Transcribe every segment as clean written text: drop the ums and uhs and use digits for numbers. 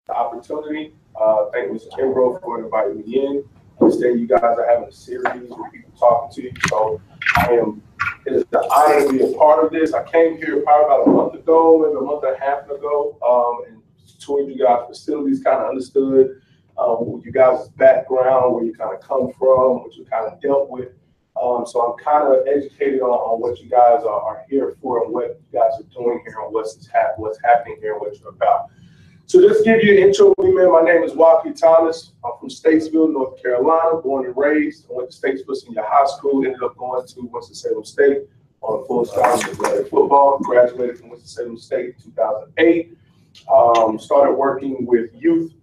the opportunity. Thank Mr. Kimbrough for inviting me in. I understand you guys are having a series with people talking to you, so it is an honor to be a part of this. I came here probably about a month ago, maybe a month and a half ago, and toured you guys' facilities, kind of understood you guys' background, where you kind of come from, what you kind of dealt with. So I'm kind of educated on what you guys are here for and what you guys are doing here and what's happening here and what you're about. So just to give you an intro, man, my name is Wapie Thomas. I'm from Statesville, North Carolina, born and raised. I went to Statesville Senior High School, ended up going to Winston-Salem State on a full scholarship in football, graduated from Winston-Salem State in 2008. Started working with youth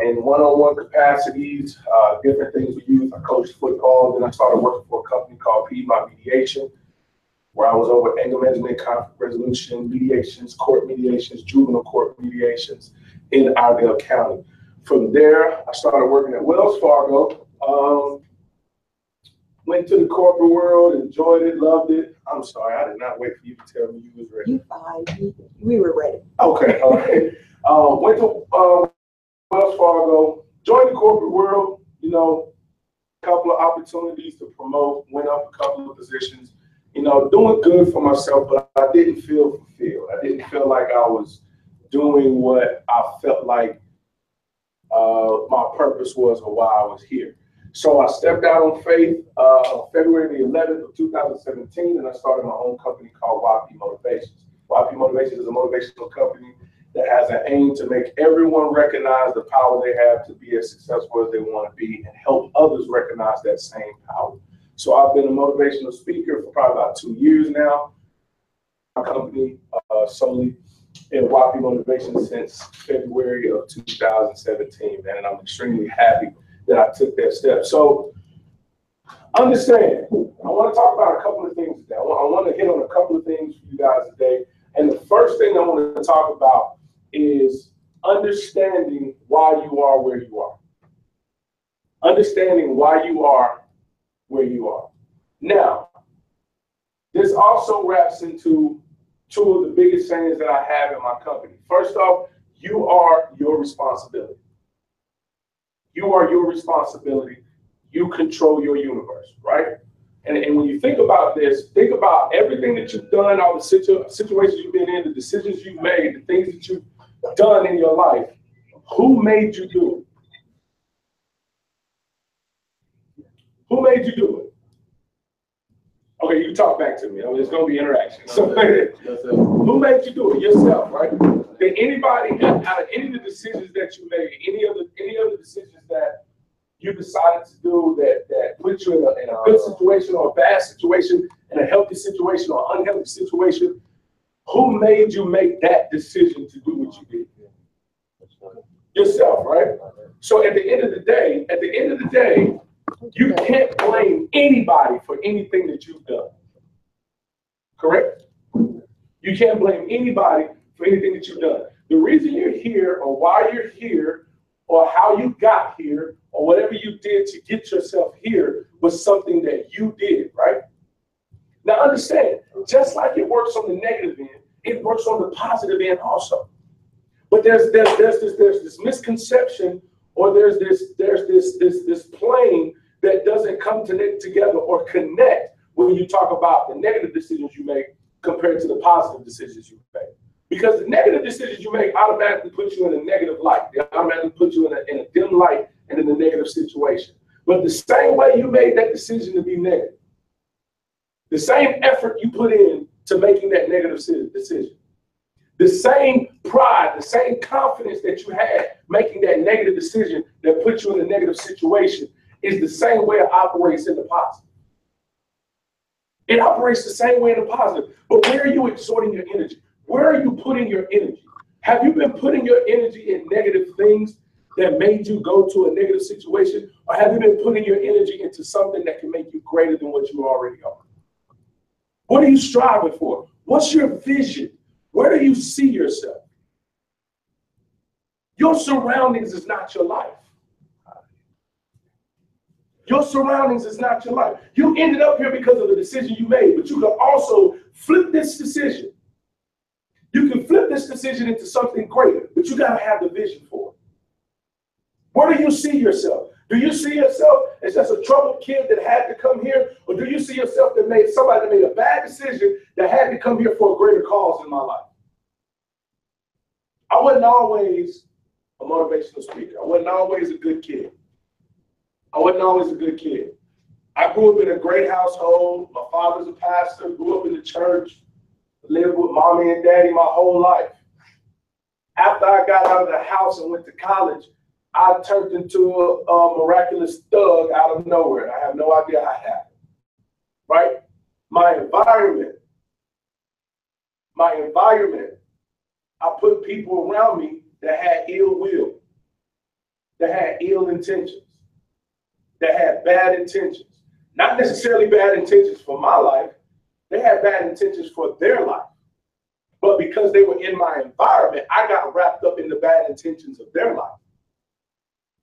in one-on-one capacities, different things with youth. I coached football. Then I started working for a company called Piedmont Mediation, where I was over anger management, conflict resolution, mediations, court mediations, juvenile court mediations in Iredell County. From there, I started working at Wells Fargo. Went to the corporate world, enjoyed it, loved it. I'm sorry, I did not wait for you to tell me you was ready. You fine. We were ready. Okay, all right. Went to Wells Fargo, joined the corporate world, a couple of opportunities to promote, went up a couple of positions, doing good for myself, but I didn't feel fulfilled. I didn't feel like I was doing what I felt like my purpose was or why I was here. So I stepped out on faith on February the 11th of 2017, and I started my own company called Wapie Motivations. Wapie Motivations is a motivational company that has an aim to make everyone recognize the power they have to be as successful as they want to be and help others recognize that same power. So I've been a motivational speaker for probably about 2 years now. My company solely in Wapie Motivation since February of 2017, man, and I'm extremely happy that I took that step. So understand, I want to talk about a couple of things today. I want to hit on a couple of things for you guys today. And the first thing I want to talk about is understanding why you are where you are. Understanding why you are where you are. Now, this also wraps into two of the biggest sayings that I have in my company. First off, you are your responsibility. You are your responsibility. You control your universe, right? And when you think about this, think about everything that you've done, all the situations you've been in, the decisions you've made, the things that you've done in your life. Who made you do it? Who made you do it? Okay, you talk back to me. It's going to be interaction. So, who made you do it? Yourself, right? Did anybody, out of any of the decisions that you made, any of the decisions that you decided to do that put you in a good situation or a bad situation, in a healthy situation or unhealthy situation, who made you make that decision to do what you did? Yourself, right? So at the end of the day, you can't blame anybody for anything that you've done. Correct? You can't blame anybody for anything that you've done. The reason you're here or why you're here or how you got here or whatever you did to get yourself here was something that you did, right? Now understand, just like it works on the negative end, it works on the positive end also. But there's this misconception, or there's this plane that doesn't come together or connect when you talk about the negative decisions you make compared to the positive decisions you make. Because the negative decisions you make automatically put you in a negative light. They automatically put you in a dim light and in a negative situation. But the same way you made that decision to be negative, the same effort you put in to making that negative decision, the same pride, the same confidence that you had making that negative decision that put you in a negative situation is the same way it operates in the positive. It operates the same way in the positive. But where are you exerting your energy? Where are you putting your energy? Have you been putting your energy in negative things that made you go to a negative situation? Or have you been putting your energy into something that can make you greater than what you already are? What are you striving for? What's your vision? Where do you see yourself? Your surroundings is not your life. Your surroundings is not your life. You ended up here because of the decision you made, but you can also flip this decision You can flip this decision into something great, but you got to have the vision for it. Where do you see yourself? Do you see yourself as just a troubled kid that had to come here? Or do you see yourself that made somebody that made a bad decision that had to come here for a greater cause in my life? I wasn't always a motivational speaker. I wasn't always a good kid. I grew up in a great household. My father's a pastor, grew up in the church, lived with mommy and daddy my whole life. After I got out of the house and went to college, I turned into a miraculous thug out of nowhere. And I have no idea how it happened, right? My environment, I put people around me that had ill will, that had ill intentions, that had bad intentions. Not necessarily bad intentions for my life. They had bad intentions for their life. But because they were in my environment, I got wrapped up in the bad intentions of their life.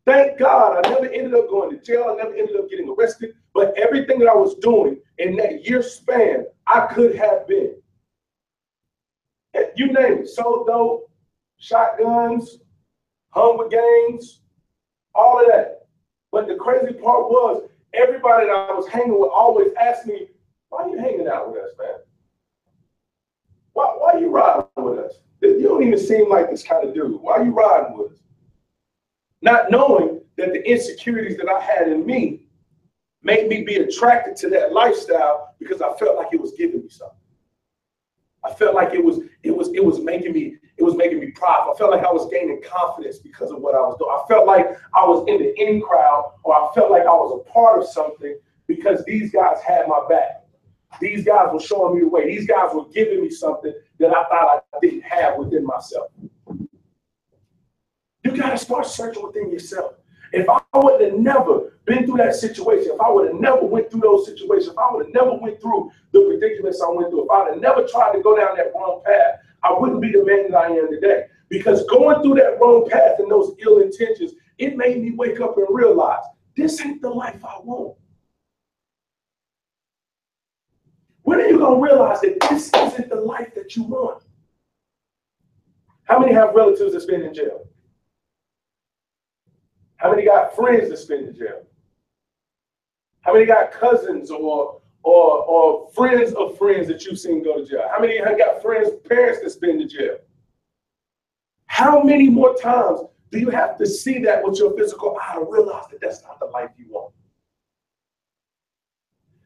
Thank God I never ended up going to jail. I never ended up getting arrested. But everything that I was doing in that year span, I could have been. You name it, sold dope, shotguns, hung with gangs, all of that. But the crazy part was, everybody that I was hanging with always asked me, why are you hanging out with us, man? Why are you riding with us? You don't even seem like this kind of dude. Why are you riding with us? Not knowing that the insecurities that I had in me made me be attracted to that lifestyle because I felt like it was giving me something. I felt like it was making me prideful. I felt like I was gaining confidence because of what I was doing. I felt like I was in the in crowd, or I felt like I was a part of something because these guys had my back. These guys were showing me the way. These guys were giving me something that I thought I didn't have within myself. You got to start searching within yourself. If I would have never been through that situation, if I would have never went through those situations, if I would have never went through the predicaments I went through, if I would have never tried to go down that wrong path, I wouldn't be the man that I am today. Because going through that wrong path and those ill intentions, it made me wake up and realize, this ain't the life I want. When are you going to realize that this isn't the life that you want? How many have relatives that's been in jail? How many got friends that spend in jail? How many got cousins or friends of friends that you've seen go to jail? How many have got friends, parents that spend in jail? How many more times do you have to see that with your physical eye to realize that that's not the life you want?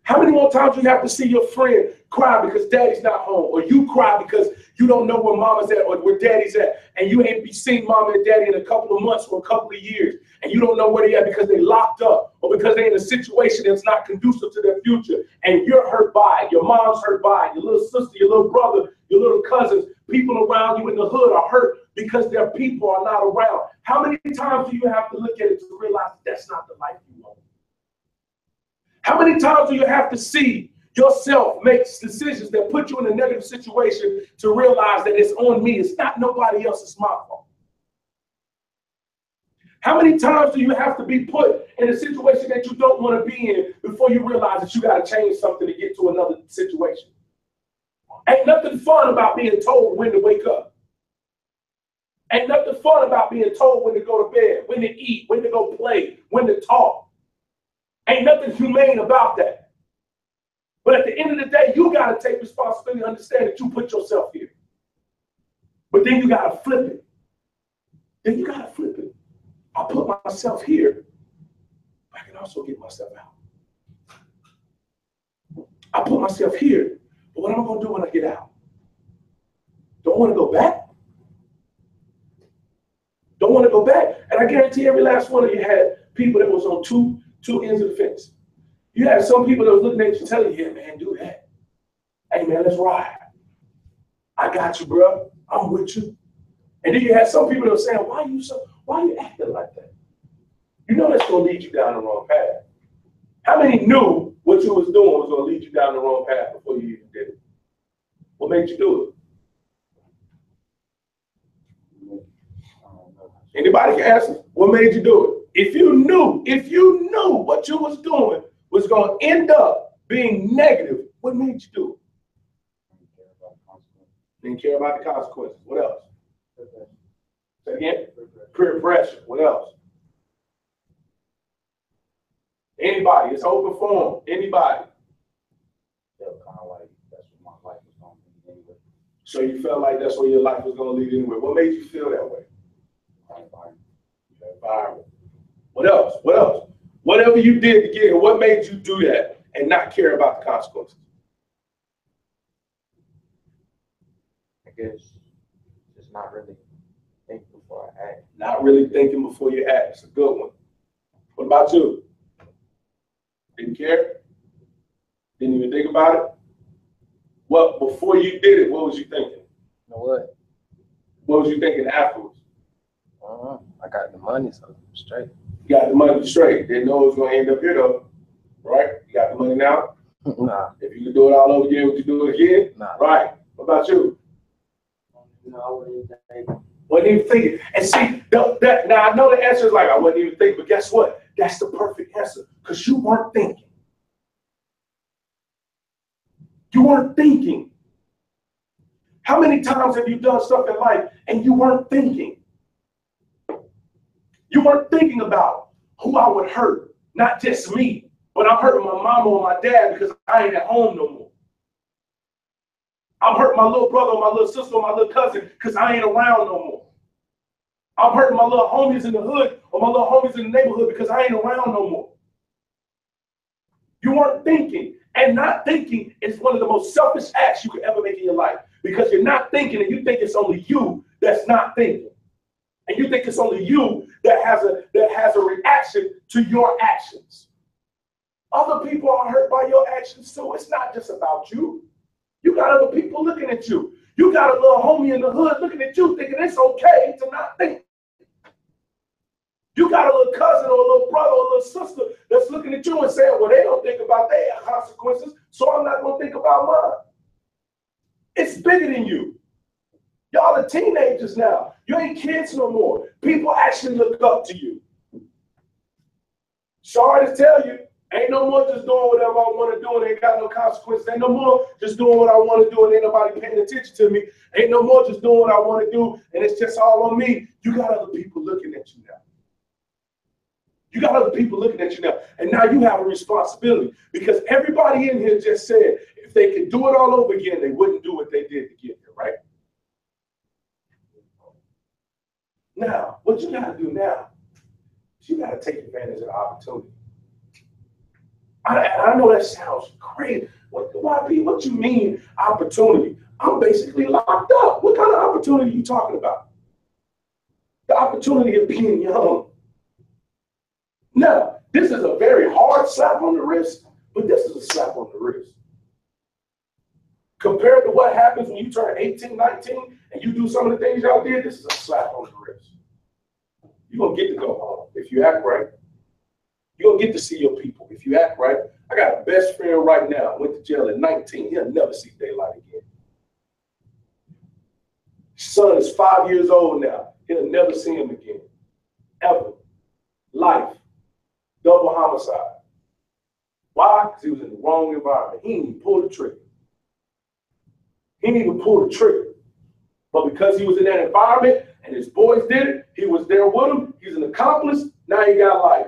How many more times do you have to see your friend cry because daddy's not home, or you cry because you don't know where mama's at or where daddy's at, and you ain't be seeing mama and daddy in a couple of months or a couple of years, and you don't know where they at because they locked up or because they're in a situation that's not conducive to their future, and you're hurt by it, your mom's hurt by it, your little sister, your little brother, your little cousins, people around you in the hood are hurt because their people are not around. How many times do you have to look at it to realize that's not the life you want? How many times do you have to see yourself make decisions that put you in a negative situation to realize that it's on me? It's not nobody else, it's my fault. How many times do you have to be put in a situation that you don't want to be in before you realize that you got to change something to get to another situation? Ain't nothing fun about being told when to wake up. Ain't nothing fun about being told when to go to bed, when to eat, when to go play, when to talk. Ain't nothing humane about that. But at the end of the day, you got to take responsibility and understand that you put yourself here. But then you got to flip it. I put myself here, but I can also get myself out. I put myself here, but what am I going to do when I get out? Don't want to go back. Don't want to go back. And I guarantee every last one of you had people that was on two ends of the fence. You had some people that was looking at you telling you, yeah, man, do that. Hey, man, let's ride. I got you, bro. I'm with you. And then you had some people that were saying, why are you acting like that? You know that's going to lead you down the wrong path. How many knew what you was doing was going to lead you down the wrong path before you even did it? What made you do it? Anybody can answer. What made you do it? If you knew what you was doing was going to end up being negative, what made you do it? Didn't care about the consequences. What else? Say again? Peer pressure. What else? Anybody. It's open forum. Anybody. Felt kind of like that's what my life was going to be anyway. So you felt like that's where your life was going to lead anyway. What made you feel that way? Environment. What else? What else? Whatever you did to get here, what made you do that and not care about the consequences? I guess just not really think before I act. Not really thinking before you act. It's a good one. What about you? Didn't care? Didn't even think about it? Well, before you did it, what was you thinking? You know what? What was you thinking afterwards? I got the money, so I'm straight. You got the money straight. Didn't know it was going to end up here, though. Right? You got the money now? Nah, If you could do it all over again, would you do it again? nah. Right. What about you? No, I wouldn't think. Wasn't even thinking. And see, now I know the answer is like, I wasn't even thinking, but guess what? That's the perfect answer, because you weren't thinking. You weren't thinking. How many times have you done stuff in life and you weren't thinking? You weren't thinking about who I would hurt, not just me, but I'm hurting my mama or my dad because I ain't at home no more. I'm hurting my little brother or my little sister or my little cousin because I ain't around no more. I'm hurting my little homies in the hood or my little homies in the neighborhood because I ain't around no more. You weren't thinking. And not thinking is one of the most selfish acts you could ever make in your life, because you're not thinking and you think it's only you that's not thinking. And you think it's only you that has a reaction to your actions. Other people are hurt by your actions too. It's not just about you. You got other people looking at you. You got a little homie in the hood looking at you thinking it's okay to not think. You got a little cousin or a little brother or a little sister that's looking at you and saying, well, they don't think about their consequences, so I'm not going to think about mine. It's bigger than you. Y'all are teenagers now. You ain't kids no more. People actually look up to you. Sorry to tell you, ain't no more just doing whatever I want to do and ain't got no consequences. Ain't no more just doing what I want to do and ain't nobody paying attention to me. Ain't no more just doing what I want to do and it's just all on me. You got other people looking at you now. You got other people looking at you now. And now you have a responsibility, because everybody in here just said if they could do it all over again, they wouldn't do what they did to get here, right? Now, what you got to do now is you got to take advantage of the opportunity. I know that sounds crazy. What you mean opportunity? I'm basically locked up. What kind of opportunity are you talking about? The opportunity of being young. Now, this is a very hard slap on the wrist, but this is a slap on the wrist. Compared to what happens when you turn 18, 19, and you do some of the things y'all did, this is a slap on the wrist. You're going to get to go home if you act right. You're going to get to see your people if you act right. I got a best friend right now, went to jail at 19. He'll never see daylight again. His son is 5 years old now. He'll never see him again, ever. Life. Double homicide. Why? Because he was in the wrong environment. He didn't even pull the trigger. He didn't even pull the trigger. But because he was in that environment and his boys did it, he was there with them, he's an accomplice, now he got life.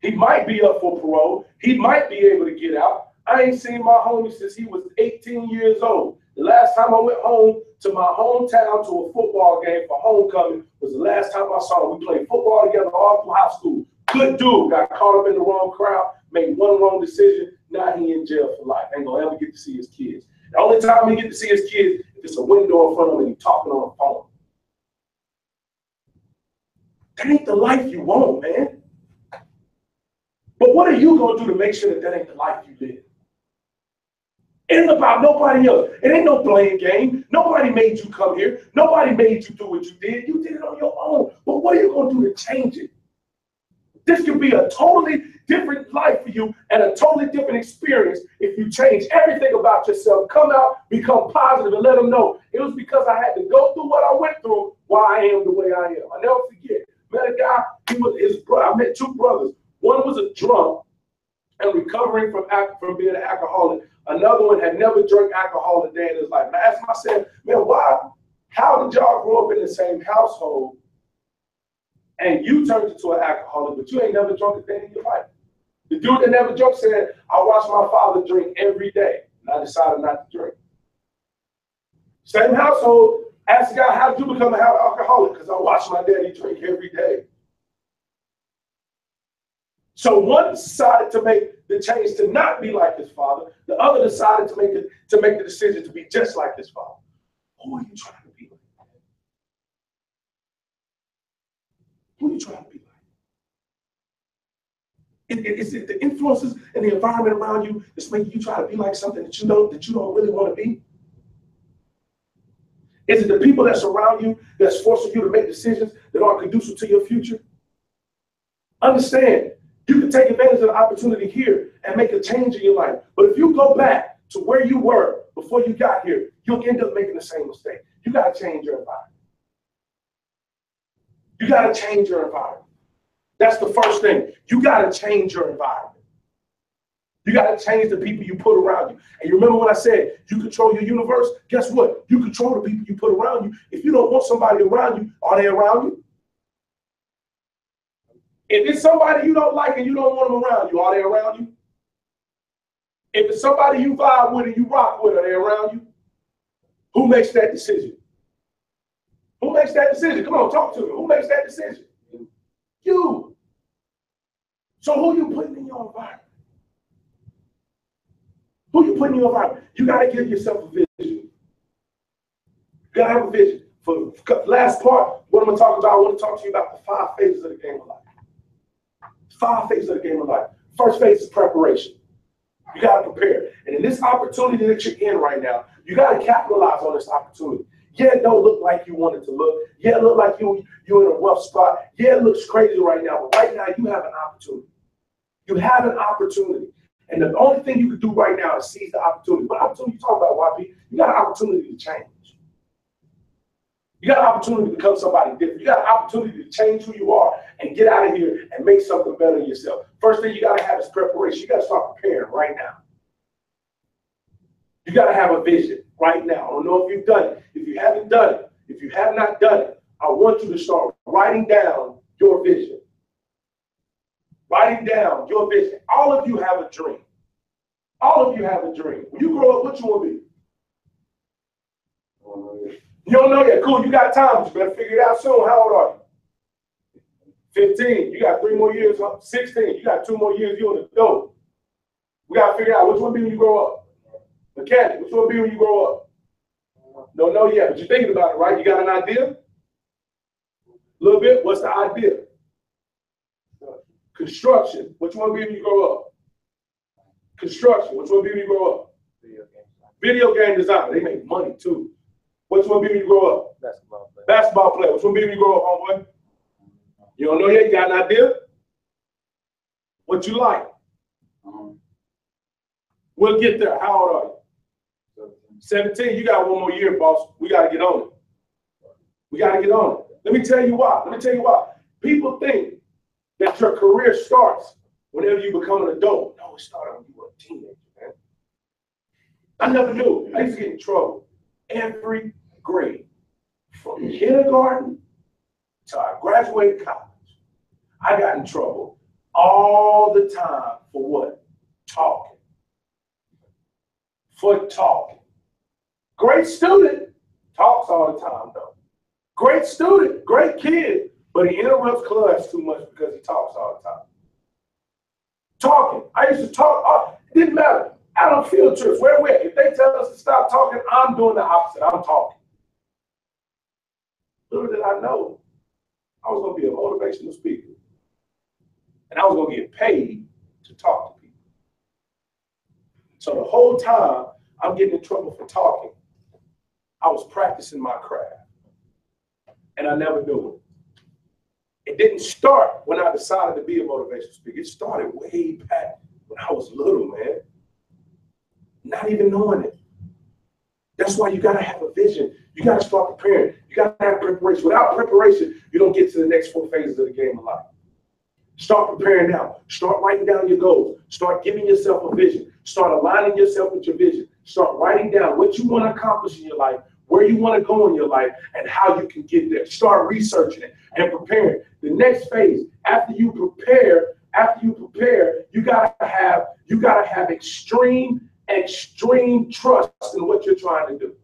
He might be up for parole. He might be able to get out. I ain't seen my homie since he was 18 years old. The last time I went home to my hometown to a football game for homecoming was the last time I saw him. We played football together all through high school. Good dude, got caught up in the wrong crowd, made one wrong decision. Now he in jail for life. Ain't gonna ever get to see his kids. The only time he get to see his kids, if it's a window in front of him and he's talking on the phone. That ain't the life you want, man. But what are you gonna do to make sure that that ain't the life you live? It ain't about nobody else. It ain't no blame game. Nobody made you come here. Nobody made you do what you did. You did it on your own. But what are you gonna do to change it? This could be a totally different life for you and a totally different experience if you change everything about yourself. Come out, become positive, and let them know it was because I had to go through what I went through why I am the way I am. I never forget. Met a guy, he was his brother. I met two brothers. One was a drunk and recovering from being an alcoholic. Another one had never drank alcohol a day in his life. And I asked myself, man, why? How did y'all grow up in the same household and you turned into an alcoholic, but you ain't never drunk a day in your life? The dude that never drunk said, I watched my father drink every day, and I decided not to drink. Same household, asked the guy, how did you become an alcoholic? Because I watched my daddy drink every day. So one decided to make the change to not be like his father. The other decided to make the decision to be just like his father. Who are you trying to be like? Who are you trying to be like? Is it the influences and the environment around you that's making you try to be like something that you don't really want to be? Is it the people that surround you that's forcing you to make decisions that aren't conducive to your future? Understand, you can take advantage of the opportunity here and make a change in your life. But if you go back to where you were before you got here, you'll end up making the same mistake. You got to change your environment. You got to change your environment. That's the first thing. You got to change your environment. You got to change the people you put around you. And you remember when I said you control your universe? Guess what? You control the people you put around you. If you don't want somebody around you, are they around you? If it's somebody you don't like and you don't want them around you, are they around you? If it's somebody you vibe with and you rock with, are they around you? Who makes that decision? Who makes that decision? Come on, talk to me. Who makes that decision? You. So who you putting in your environment? Who you putting in your environment? You got to give yourself a vision. You got to have a vision. For the last part, what I'm going to talk about, I want to talk to you about the 5 phases of the game of life. 5 phases of the game of life. First phase is preparation. You got to prepare. And in this opportunity that you're in right now, you got to capitalize on this opportunity. Yeah, it don't look like you want it to look. Yeah, it look like you're in a rough spot. Yeah, it looks crazy right now. But right now, you have an opportunity. You have an opportunity. And the only thing you can do right now is seize the opportunity. What opportunity you talking about, YP? You got an opportunity to change. You got an opportunity to become somebody different. You got an opportunity to change who you are and get out of here and make something better of yourself. First thing you got to have is preparation. You got to start preparing right now. You got to have a vision right now. I don't know if you've done it. If you haven't done it, if you have not done it, I want you to start writing down your vision. Writing down your vision. All of you have a dream. All of you have a dream. When you grow up, what you want to be? You don't know yet. Cool, you got time, but you better figure it out soon. How old are you? 15. You got 3 more years. 16. You got 2 more years. You're an adult. We got to figure out which one be when you grow up. Mechanic, which one be when you grow up? Don't know yet, but you're thinking about it, right? You got an idea? A little bit. What's the idea? Construction. Which one be when you grow up? Construction. Which one be when you grow up? Video game designer. They make money too. Which one be when you grow up? Basketball player. Basketball player. Which one be when you grow up, homeboy? You don't know yet? You got an idea? What you like? We'll get there. How old are you? 17. You got 1 more year, boss. We got to get on it. We got to get on it. Let me tell you why. People think that your career starts whenever you become an adult. No, it started when you were a teenager, man. I never knew. I used to get in trouble every grade, from kindergarten till I graduated college. I got in trouble all the time for what? Talking. For talking. Great student, talks all the time though. Great student, great kid, but he interrupts class too much because he talks all the time. Talking. I used to talk. It didn't matter. Out on field trips, where we're at. If they tell us to stop talking, I'm doing the opposite. I'm talking. Little did I know, I was going to be a motivational speaker. And I was going to get paid to talk to people. So the whole time I'm getting in trouble for talking, I was practicing my craft. And I never knew it. It didn't start when I decided to be a motivational speaker. It started way back when I was little, man. Not even knowing it. That's why you got to have a vision. You got to start preparing. You got to have preparation. Without preparation, you don't get to the next 4 phases of the game of life. Start preparing now. Start writing down your goals. Start giving yourself a vision. Start aligning yourself with your vision. Start writing down what you want to accomplish in your life, where you want to go in your life, and how you can get there. Start researching it and preparing. The next phase, after you prepare, you gotta have extreme trust in what you're trying to do.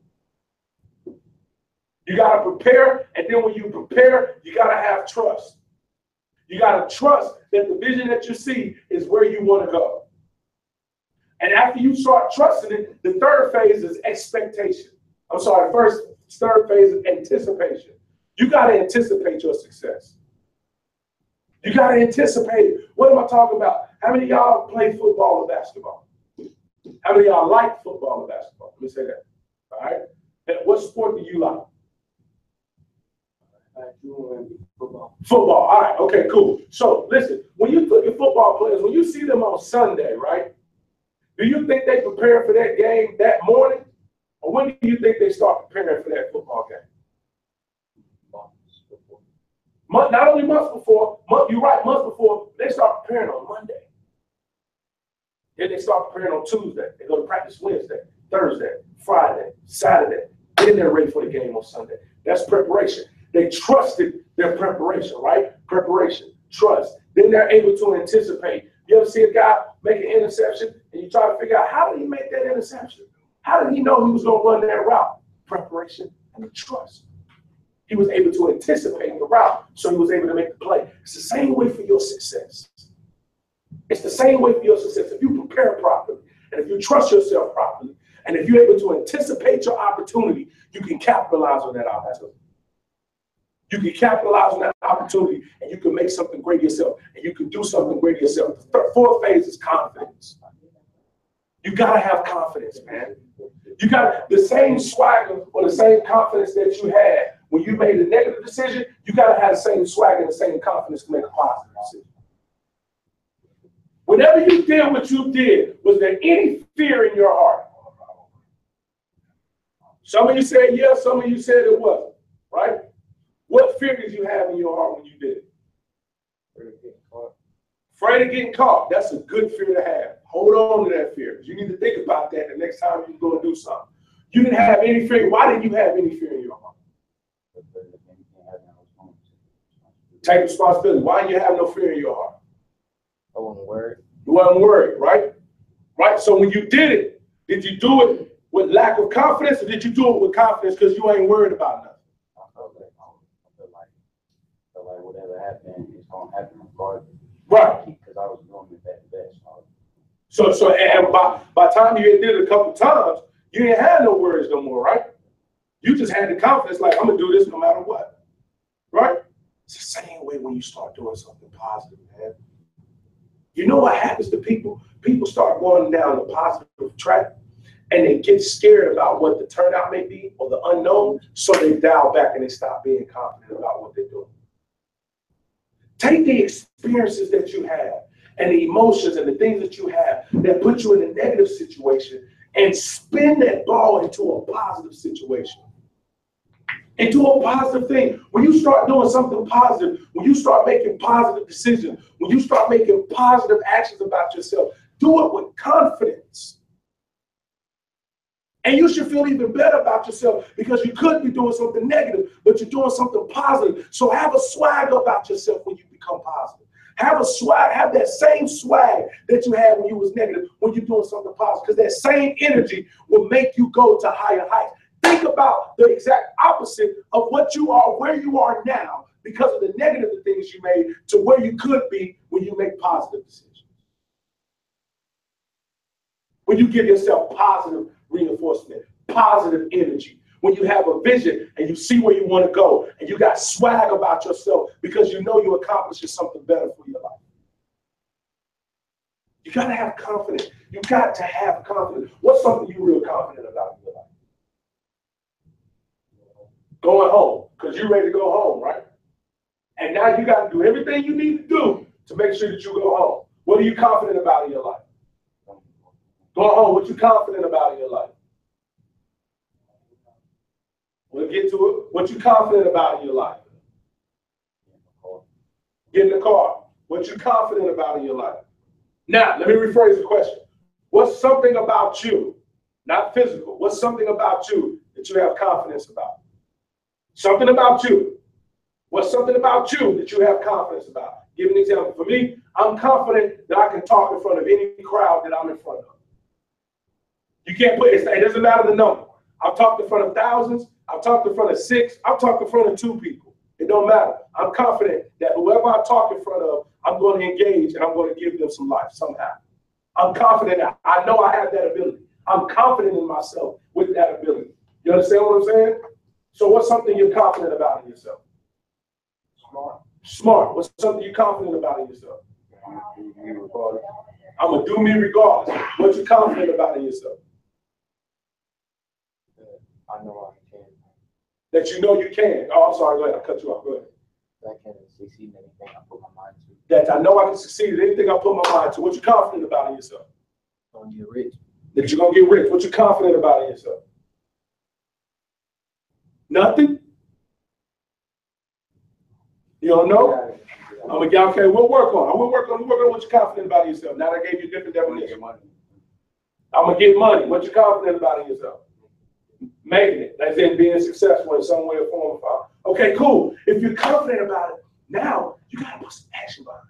You gotta prepare, and then when you prepare, you gotta have trust. You gotta trust that the vision that you see is where you want to go. And after you start trusting it, the third phase is expectation. Third phase is anticipation. You gotta anticipate your success. You gotta anticipate it. What am I talking about? How many of y'all play football or basketball? How many of y'all like football or basketball? Let me say that. All right. And what sport do you like? Football. Football. All right. Okay, cool. So listen, when you look at football players, when you see them on Sunday, right? Do you think they prepare for that game that morning? Or when do you think they start preparing for that football game? Not only months before, you're right, months before, they start preparing on Monday. Then they start preparing on Tuesday. They go to practice Wednesday, Thursday, Friday, Saturday. Then they're ready for the game on Sunday. That's preparation. They trusted their preparation, right? Preparation, trust. Then they're able to anticipate. You ever see a guy make an interception and you try to figure out how did he make that interception? How did he know he was going to run that route? Preparation and trust. He was able to anticipate the route, so he was able to make the play. It's the same way for your success. It's the same way for your success. If you prepare properly, and if you trust yourself properly, and if you're able to anticipate your opportunity, you can capitalize on that opportunity. You can capitalize on that opportunity, and you can make something great yourself, and you can do something great yourself. The fourth phase is confidence. You gotta have confidence, man. You got the same swagger or the same confidence that you had when you made a negative decision. You gotta have the same swagger and the same confidence to make a positive decision. Whenever you did what you did, was there any fear in your heart? Some of you said yes, some of you said it wasn't, right? What fear did you have in your heart when you did it? Afraid of getting caught. That's a good fear to have. Hold on to that fear. You need to think about that the next time you go and do something. You didn't have any fear. Why didn't you have any fear in your heart? Take responsibility. Why didn't you have no fear in your heart? I wasn't worried. You wasn't worried, right? Right? So when you did it, did you do it with lack of confidence, or did you do it with confidence because you ain't worried about nothing? I feel like whatever happened is gonna happen regardless. Right. Because I was doing it that best. So and by the time you did it a couple times, you didn't have no worries no more, right? You just had the confidence, like, I'm gonna do this no matter what, right? It's the same way when you start doing something positive, man. You know what happens to people? People start going down the positive track, and they get scared about what the turnout may be or the unknown, so they dial back and they stop being confident about what they're doing. Take the experiences that you have and the emotions and the things that you have that put you in a negative situation and spin that ball into a positive situation, into a positive thing. When you start doing something positive, when you start making positive decisions, when you start making positive actions about yourself, do it with confidence. And you should feel even better about yourself because you could be doing something negative, but you're doing something positive. So have a swag about yourself when you become positive. Have a swag, have that same swag that you had when you was negative, when you're doing something positive, because that same energy will make you go to higher heights. Think about the exact opposite of what you are, where you are now, because of the negative things you made, to where you could be when you make positive decisions. When you give yourself positive reinforcement, positive energy, when you have a vision and you see where you want to go and you got swag about yourself because you know you're accomplishing something better for your life. You got to have confidence. You got to have confidence. What's something you're real confident about in your life? Going home, because you're ready to go home, right? And now you got to do everything you need to do to make sure that you go home. What are you confident about in your life? Going home, what you confident about in your life? We'll get to it. What you confident about in your life? Get in the car. What you're confident about in your life. Now, let me rephrase the question. What's something about you, not physical, what's something about you that you have confidence about? Something about you. What's something about you that you have confidence about? Give an example. For me, I'm confident that I can talk in front of any crowd that I'm in front of. You can't put it doesn't matter the number. I've talked in front of thousands. I've talked in front of 6. I've talked in front of 2 people. It don't matter. I'm confident that whoever I talk in front of, I'm going to engage and I'm going to give them some life somehow. I'm confident that I know I have that ability. I'm confident in myself with that ability. You understand what I'm saying? So what's something you're confident about in yourself? Smart. Smart. What's something you're confident about in yourself? I'm gonna do me regardless. I'm going to do me regardless. What you confident about in yourself? I know I can. That you know you can. Oh, I'm sorry. Go ahead. I cut you off. Go ahead. I can succeed in anything I put my mind to. That I know I can succeed in anything I put my mind to. What you confident about in yourself? Gonna get rich. That you're going to get rich. What you confident about in yourself? Nothing? You don't know? I'm going to get, okay, we'll work on it. We'll work on what you're confident about in yourself. Now that I gave you a different definition. I'm going to get money. What you confident about in yourself? Making it. That's in being successful in some way or form or fashion. Okay, cool. If you're confident about it, now you got to put some action behind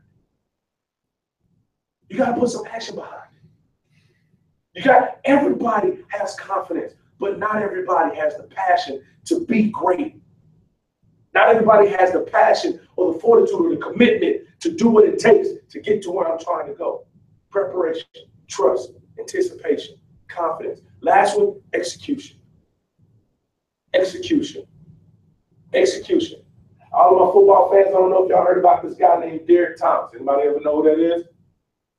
it. You got to put some action behind it. Everybody has confidence, but not everybody has the passion to be great. Not everybody has the passion or the fortitude or the commitment to do what it takes to get to where I'm trying to go. Preparation, trust, anticipation, confidence. Last one, execution. Execution. Execution. All of my football fans, I don't know if y'all heard about this guy named Derek Thomas. Anybody ever know who that is?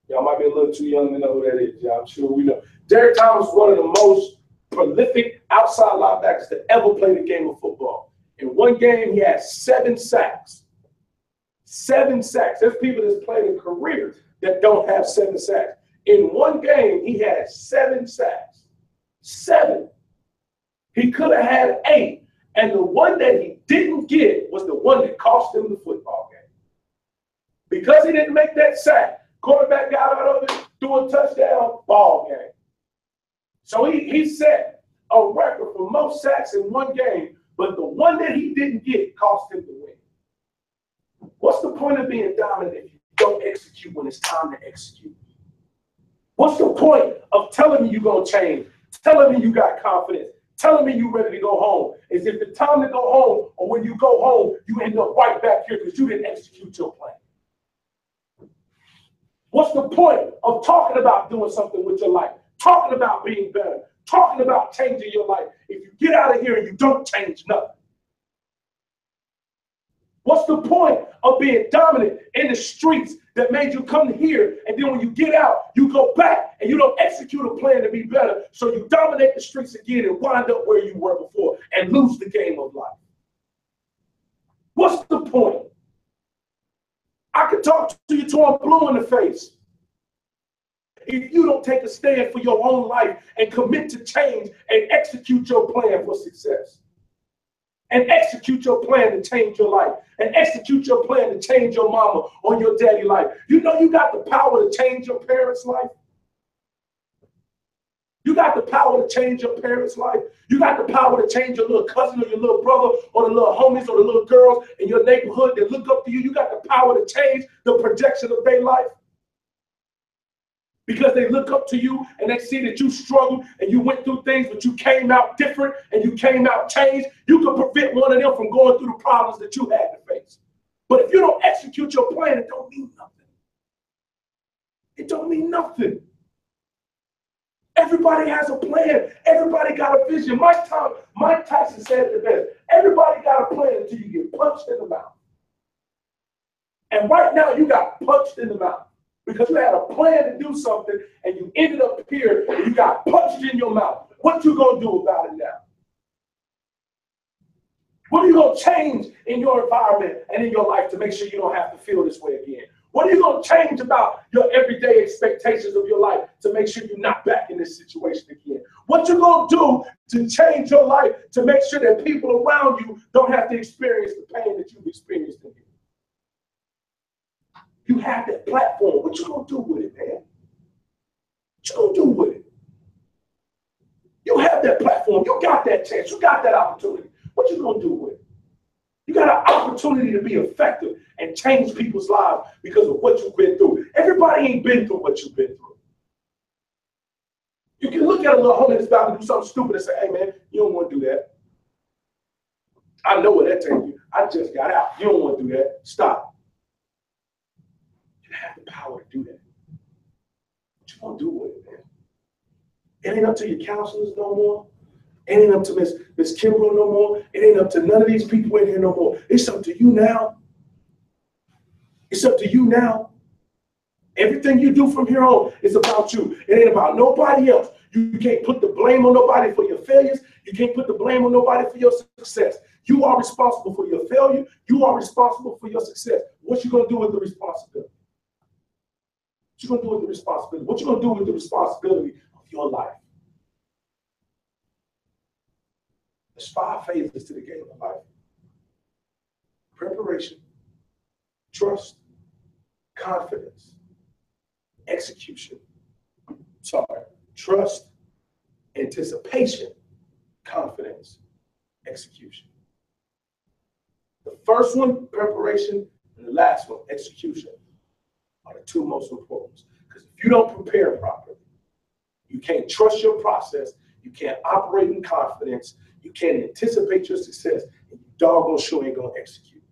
Y'all might be a little too young to know who that is. Yeah, I'm sure we know. Derek Thomas was one of the most prolific outside linebackers to ever play the game of football. In one game, he had 7 sacks. 7 sacks. There's people that's played a career that don't have 7 sacks. In one game, he had 7 sacks. 7. He could have had 8. And the one that he didn't get was the one that cost him the football game. Because he didn't make that sack, quarterback got out of it, threw a touchdown, ball game. So he set a record for most sacks in one game, but the one that he didn't get cost him the win. What's the point of being dominant if you don't execute when it's time to execute? What's the point of telling me you're going to change, telling me you got confidence, telling me you're ready to go home? Is if the time to go home or when you go home, you end up right back here because you didn't execute your plan. What's the point of talking about doing something with your life, talking about being better, talking about changing your life if you get out of here and you don't change nothing? What's the point of being dominant in the streets that made you come here, and then when you get out, you go back and you don't execute a plan to be better, so you dominate the streets again and wind up where you were before and lose the game of life? What's the point? I could talk to you till I'm blue in the face. If you don't take a stand for your own life and commit to change and execute your plan for success, and execute your plan to change your life, and execute your plan to change your mama or your daddy life. You know you got the power to change your parents' life. You got the power to change your parents' life. You got the power to change your little cousin or your little brother or the little homies or the little girls in your neighborhood that look up to you. You got the power to change the projection of their life. Because they look up to you and they see that you struggled and you went through things, but you came out different and you came out changed. You can prevent one of them from going through the problems that you had to face. But if you don't execute your plan, it don't mean nothing. It don't mean nothing. Everybody has a plan. Everybody got a vision. Mike Tyson said it the best. Everybody got a plan until you get punched in the mouth. And right now you got punched in the mouth. Because you had a plan to do something and you ended up here and you got punched in your mouth. What you gonna do about it now? What are you gonna change in your environment and in your life to make sure you don't have to feel this way again? What are you gonna change about your everyday expectations of your life to make sure you're not back in this situation again? What you gonna do to change your life to make sure that people around you don't have to experience the pain that you've experienced in here? You have that platform. What you gonna do with it, man? What you gonna do with it? You have that platform. You got that chance. You got that opportunity. What you gonna do with it? You got an opportunity to be effective and change people's lives because of what you've been through. Everybody ain't been through what you've been through. You can look at a little homie that's about to do something stupid and say, hey man, you don't want to do that. I know where that takes you. I just got out. You don't want to do that. Stop. You have the power to do that. What you gonna do with it, man? It ain't up to your counselors no more. It ain't up to Miss Kimbrough no more. It ain't up to none of these people in here no more. It's up to you now. It's up to you now. Everything you do from here on is about you. It ain't about nobody else. You can't put the blame on nobody for your failures. You can't put the blame on nobody for your success. You are responsible for your failure. You are responsible for your success. What you gonna do with the responsibility? What you gonna do with the responsibility? What you gonna do with the responsibility of your life? There's 5 phases to the game of life. Preparation, trust, confidence, execution. Trust, anticipation, confidence, execution. The first one, preparation, and the last one, execution, are the 2 most important. Because if you don't prepare properly, you can't trust your process, you can't operate in confidence, you can't anticipate your success, and you doggone sure ain't gonna execute.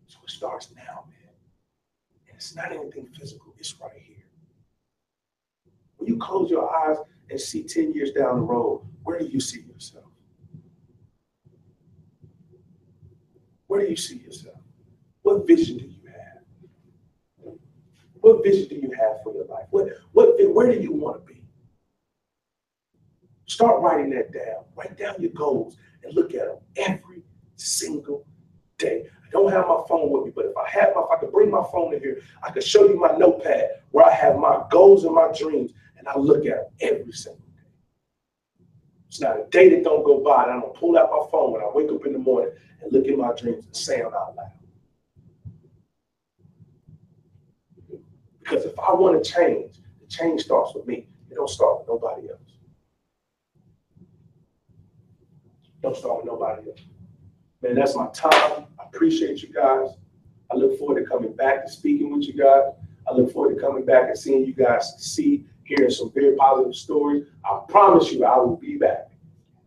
So it starts now, man. And it's not anything physical, it's right here. When you close your eyes and see 10 years down the road, where do you see yourself? Where do you see yourself? What vision do you have? What vision do you have for your life? Where do you want to be? Start writing that down. Write down your goals and look at them every single day. I don't have my phone with me, but if I could bring my phone in here, I could show you my notepad where I have my goals and my dreams, and I look at them every single day. It's not a day that don't go by that I don't pull out my phone when I wake up in the morning and look at my dreams and say them out loud. Because if I want to change, the change starts with me. It don't start with nobody else. Don't start with nobody else. Man, that's my time. I appreciate you guys. I look forward to coming back and speaking with you guys. I look forward to coming back and seeing you guys hearing some very positive stories. I promise you I will be back.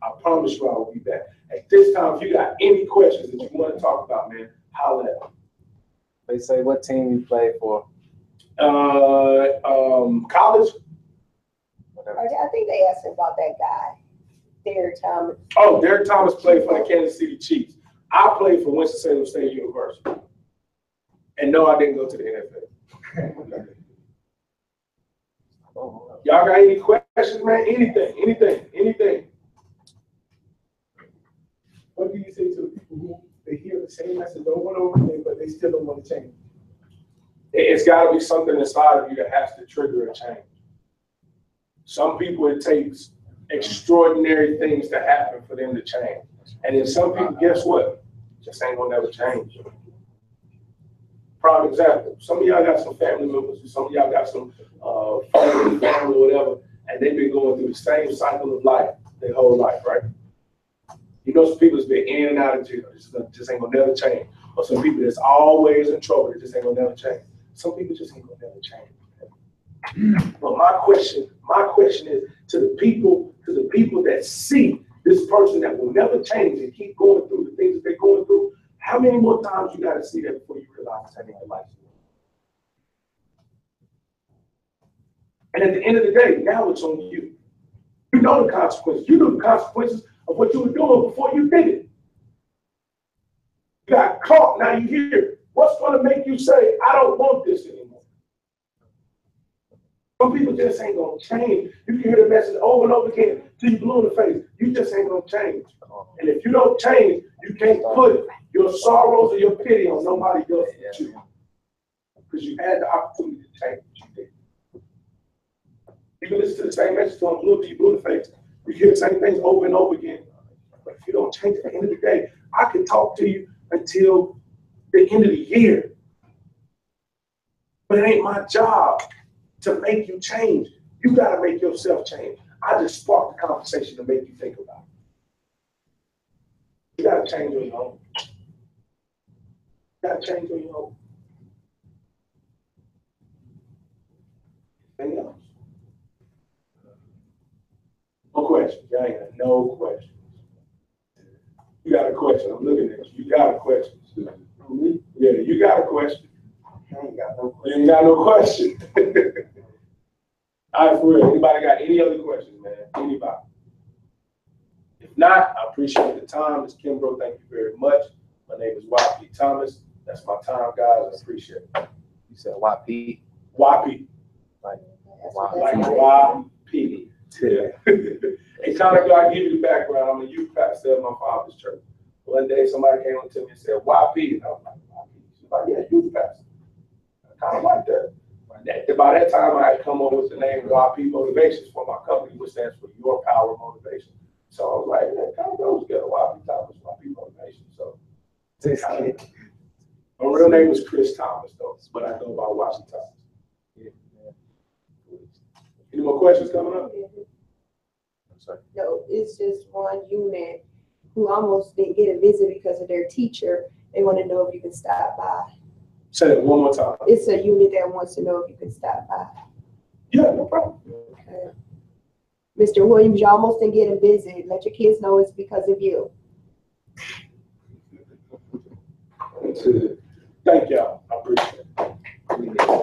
I promise you I will be back. At this time, if you got any questions that you want to talk about, man, holler at me. They say what team you play for? College. I think they asked him about that guy, Derek Thomas. Oh, Derek Thomas played for the Kansas City Chiefs. I played for Winston-Salem State University. And no, I didn't go to the NFL. Y'all got any questions, man? Anything. What do you say to the people who they hear the same message over and over again, but they still don't want to change? It's got to be something inside of you that has to trigger a change. Some people, it takes extraordinary things to happen for them to change. And then some people, guess what? Just ain't gonna never change. Prime example, some of y'all got some family members, some of y'all got some family or whatever, and they've been going through the same cycle of life their whole life, right? You know, some people that's been in and out of jail, just ain't gonna never change. Or some people that's always in trouble, that just ain't gonna never change. Some people just ain't gonna never change. But my question is to the people that see this person that will never change and keep going through the things that they're going through, how many more times you gotta see that before you realize that ain't your life? And at the end of the day, now it's on you. You know the consequences. You knew the consequences of what you were doing before you did it. You got caught, now you hear. What's gonna make you say, I don't want this anymore? Some people just ain't gonna change. You can hear the message over and over again till you blue in the face. You just ain't gonna change. And if you don't change, you can't put your sorrows or your pity on nobody else but you. Because you had the opportunity to change what you did. You can listen to the same message till blue in the face. You hear the same things over and over again. But if you don't change at the end of the day, I can talk to you until the end of the year. But it ain't my job to make you change. You gotta make yourself change. I just sparked the conversation to make you think about it. You gotta change on your own. You gotta change on your own. Anything else? No questions. Y'all ain't got no questions. You got a question. I'm looking at you. You got a question. Yeah, you got a question. I ain't got no You ain't got no question. All right, for real. Anybody got any other questions, man? Anybody? If not, I appreciate the time. Ms. Kimbrough, thank you very much. My name is YP Thomas. That's my time, guys. I appreciate it. You said YP. YP. That's Wow. what Like that's YP. Yeah. Hey, Connor, I give you the background. I'm a youth pastor at my father's church. One day somebody came up to me and said, YP. And I was like, YP. She's like, yeah, youth pastor. I kind of like that. By that time, I had come up with the name YP Motivations for my company, which stands for Your Power Motivation. So I was like, yeah, it kind of goes together. YP Thomas, YP Motivation. So my real name was Chris Thomas, though, but I go by YP Thomas. Any more questions coming up? No, it's just one unit who almost didn't get a visit because of their teacher. They want to know if you can stop by. Say that one more time. It's a unit that wants to know if you can stop by. Yeah, no problem. Okay. Mr. Williams, you almost didn't get a visit. Let your kids know it's because of you. Thank y'all. I appreciate it.